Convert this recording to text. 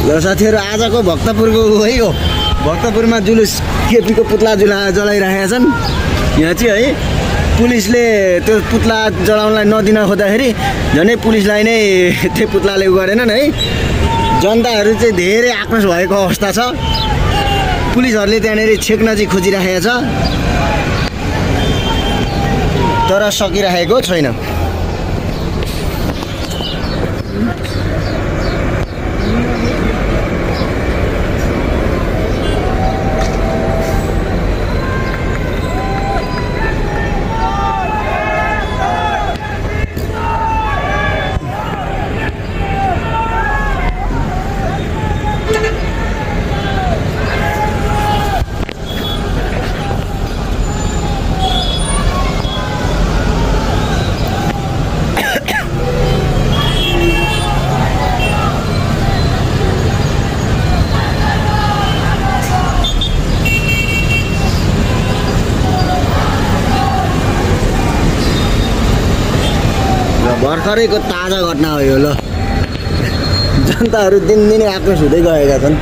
ल साथीहरू आजको भक्तपुरको है हो भक्तपुरमा जुलुस केपीको पुतला जलाइरहेका छन्। यहाँ चाहिँ है पुलिसले त्यो पुतला जलाउनलाई नदिन खोज्दाखेरि झनै पुलिसलाई नै त्यो पुतलाले उ गरेनन् है। जनताहरू चाहिँ धेरै आक्रोश भएको अवस्था छ। पुलिसहरूले त्यहाँनिर छेक्न चाहिँ खोजिरहेको छ तर सकिरहेको छैन। भर्खरैको ताजा घटना हो यो। ल जनताहरू दिनदिनै आक्रोश हुँदै गएका छन्।